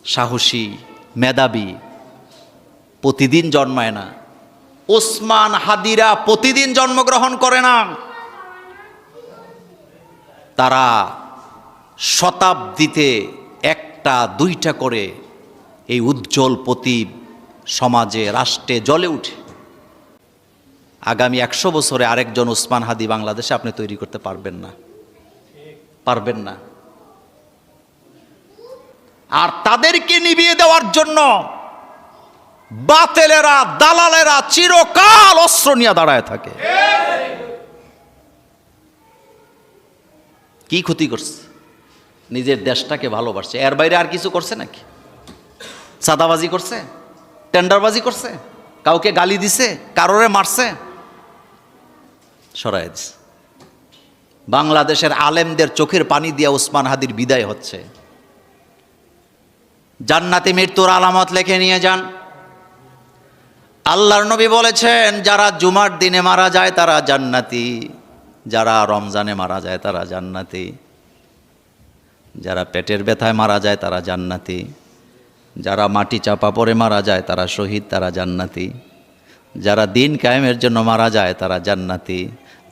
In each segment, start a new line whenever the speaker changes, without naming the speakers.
সাহসী, মেধাবী প্রতিদিন জন্মায় না। ওসমান হাদিরা প্রতিদিন জন্মগ্রহণ করে না, তারা শতাব্দীতে একটা দুইটা করে এই উজ্জ্বল প্রতীপ সমাজে, রাষ্ট্রে জ্বলে উঠে। আগামী 100 বছরে আরেকজন ওসমান হাদি বাংলাদেশে আপনি তৈরি করতে পারবেন না, পারবেন না। আর তাদেরকে নিভিয়ে দেওয়ার জন্য বাতেলেরা, দালালেরা চিরকাল অস্ত্র নিয়ে দাঁড়ায় থাকে। কি ক্ষতি করছে? নিজের দেশটাকে ভালোবাসছে, এর বাইরে আর কিছু করছে নাকি? চাঁদাবাজি করছে, টেন্ডারবাজি করছে, কাউকে গালি দিছে, কারোরে মারছে? সরাই দিছে। বাংলাদেশের আলেমদের চোখের পানি দিয়া ওসমান হাদির বিদায় হচ্ছে। জান্নাতি মৃত্যুর আলামত লিখে নিয়ে যান। আল্লাহর নবী বলেছেন, যারা জুমার দিনে মারা যায় তারা জান্নাতি, যারা রমজানে মারা যায় তারা জান্নাতি, যারা পেটের ব্যথায় মারা যায় তারা জান্নাতি, যারা মাটি চাপা পড়ে মারা যায় তারা শহীদ, তারা জান্নাতি, যারা দিন কায়েমের জন্য মারা যায় তারা জান্নাতি,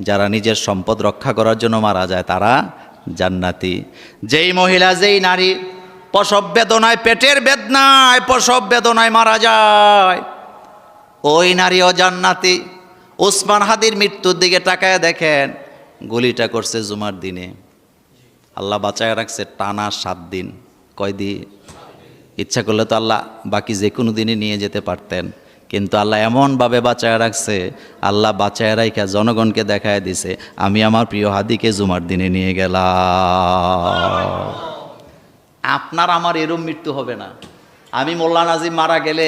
যারা নিজের সম্পদ রক্ষা করার জন্য মারা যায় তারা জান্নাতি। যেই মহিলা, যেই নারী প্রসব বেদনায়, পেটের বেদনায়, প্রসব বেদনায় মারা যায়, ওই নারীও জান্নাতি। ওসমান হাদির মৃত্যুর দিকে তাকায় দেখেন, গুলিটা করছে জুমার দিনে, আল্লাহ বাঁচায় রাখছে টানা 7 দিন। কয়দিন? ইচ্ছা করলে তো আল্লাহ বাকি যে কোনো দিনই নিয়ে যেতে পারতেন, কিন্তু আল্লাহ এমনভাবে বাঁচায় রাখছে, আল্লাহ বাঁচায় রাখা জনগণকে দেখায় দিছে, আমি আমার প্রিয় হাদিকে জুমার দিনে নিয়ে গেলাম। আপনার আমার এরম মৃত্যু হবে না। আমি মোল্লা নাজিম মারা গেলে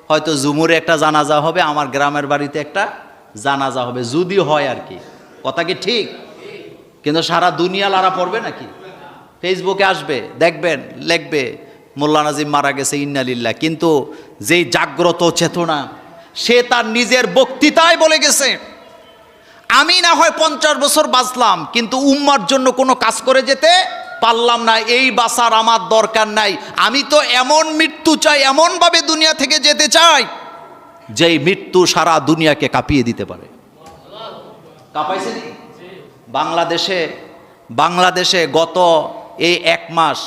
হয়তো জুমুরে একটা জানাজা হবে, আমার গ্রামের বাড়িতে একটা জানাজা হবে, যদি হয় আর কি। কথা কি ঠিক? কিন্তু সারা দুনিয়া লারা পড়বে নাকি? ফেসবুকে আসবে, দেখবেন, লিখবে মোল্লা নাজিম মারা গেছে, ইন্না লিল্লাহ। কিন্তু যেই জাগ্রত চেতনা, সে তার নিজের বক্তৃতায় বলে গেছে, আমি না হয় 50 বছর বাঁচলাম, কিন্তু উম্মার জন্য কোনো কাজ করে যেতে পারলাম না, এই বাঁচার আমার দরকার নাই। আমি তো এমন মৃত্যু চাই, এমনভাবে দুনিয়া থেকে যেতে চাই, যেই মৃত্যু সারা দুনিয়াকে কাঁপিয়ে দিতে পারে। কাঁপাইছে নি? বাংলাদেশে গত এই 1 মাস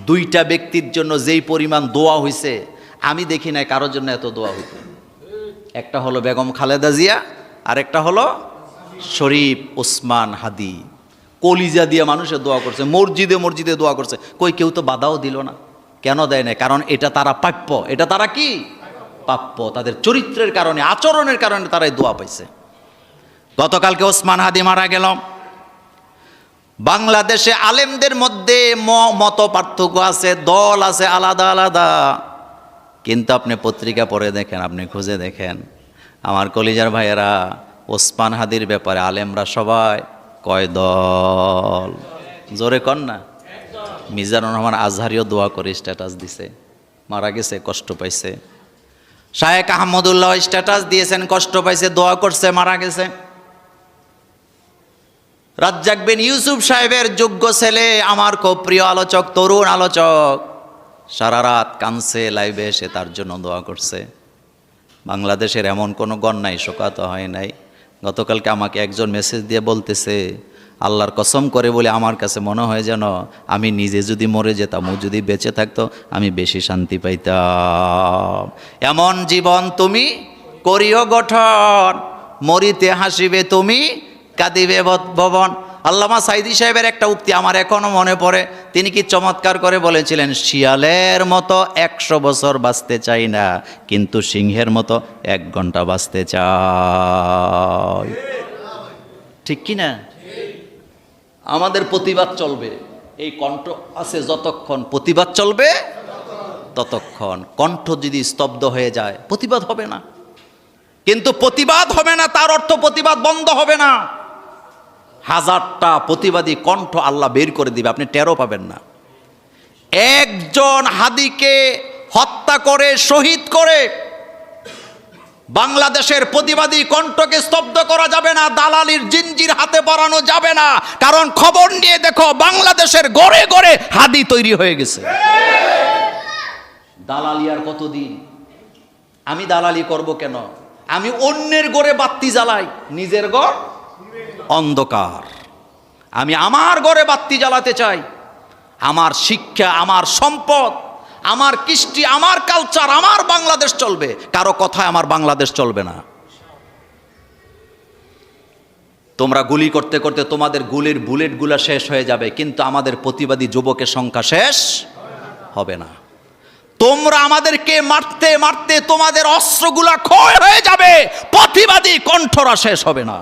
2টা ব্যক্তির জন্য যেই পরিমাণ দোয়া হয়েছে, আমি দেখি নাই কারোর জন্য এত দোয়া হইতে। একটা হলো বেগম খালেদা জিয়া, আর একটা হলো শরীফ ওসমান হাদি। কলিজা দিয়ে মানুষের দোয়া করছে, মসজিদে মসজিদে দোয়া করছে, কই কেউ তো বাধাও দিল না। কেন দেয় না? কারণ এটা তারা প্রাপ্য, এটা তারা কি প্রাপ্য, তাদের চরিত্রের কারণে, আচরণের কারণে তারা এই দোয়া পাইছে। গতকালকে ওসমান হাদি মারা গেল। বাংলাদেশে আলেমদের মধ্যে মত পার্থক্য আছে, দল আছে আলাদা আলাদা, কিন্তু আপনি পত্রিকা পড়ে দেখেন, আপনি খুঁজে দেখেন, আমার কলিজার ভাইয়েরা, ওসমান হাদির ব্যাপারে আলেমরা সবাই কয় দল? জোরে কন না। মিজানুর রহমান আজহারিও দোয়া করে স্ট্যাটাস দিছে, মারা গেছে, কষ্ট পাইছে। শায়েখ আহমদুল্লাহ স্ট্যাটাস দিয়েছেন, কষ্ট পাইছে, দোয়া করছে, মারা গেছে। রাজ্জাক বিন ইউসুফ সাহেবের যোগ্য ছেলে, আমার খুব প্রিয় আলোচক, তরুণ আলোচক, সারা রাত কানছে, লাইভে এসে তার জন্য দোয়া করছে। বাংলাদেশের এমন কোনো গণ নাই, শোকাত হয় নাই। গতকালকে আমাকে একজন মেসেজ দিয়ে বলতেছে, আল্লাহর কসম করে বলে আমার কাছে মনে হয় যেন আমি নিজে যদি মরে যেতাম, ও যদি বেঁচে থাকতো, আমি বেশি শান্তি পাইতাম। এমন জীবন তুমি করিও গঠন, মরিতে হাসিবে তুমি, কাঁদিবে ভবন। আল্লামা সাইদি সাহেবের একটা উক্তি আমার এখনো মনে পড়ে। তিনি কি চমৎকার করে বলেছিলেন, শিয়ালের মতো 100 বছর বাঁচতে চাই না, কিন্তু সিংহের মতো 1 ঘন্টা বাঁচতে চাই। ঠিক কি না? আমাদের প্রতিবাদ চলবে, এই কণ্ঠ আছে যতক্ষণ, প্রতিবাদ চলবে ততক্ষণ। কণ্ঠ যদি স্তব্ধ হয়ে যায়, প্রতিবাদ হবে না। কিন্তু প্রতিবাদ হবে না তার অর্থ প্রতিবাদ বন্ধ হবে না। 1000টা প্রতিবাদী কণ্ঠ আল্লাহ বের করে দিবে, আপনি টেরও পাবেন না। একজন হাদিকে হত্যা করে, শহীদ করে বাংলাদেশের প্রতিবাদী কণ্ঠকে স্তব্ধ করা যাবে না, দালালির জিঞ্জির হাতে পরানো যাবে না। কারণ খবর নিয়ে দেখো, বাংলাদেশের গড়ে গড়ে হাদি তৈরি হয়ে গেছে। দালালি আর কতদিন? আমি দালালি করব কেন? আমি অন্যের ঘরে বাতি জ্বালাই, নিজের ঘর অন্ধকার। আমি আমার ঘরে বাতি জ্বালাতে চাই। আমার শিক্ষা, আমার সম্পদ, আমার কৃষ্টি, আমার কালচার, আমার বাংলাদেশ চলবে। কারো কথায় আমার বাংলাদেশ চলবে না। তোমরা গুলি করতে করতে তোমাদের গুলির বুলেটগুলো শেষ হয়ে যাবে, কিন্তু আমাদের প্রতিবাদী যুবকের সংখ্যা শেষ হবে না। তোমরা আমাদেরকে মারতে মারতে তোমাদের অস্ত্রগুলা ক্ষয় হয়ে যাবে, প্রতিবাদী কণ্ঠরা শেষ হবে না।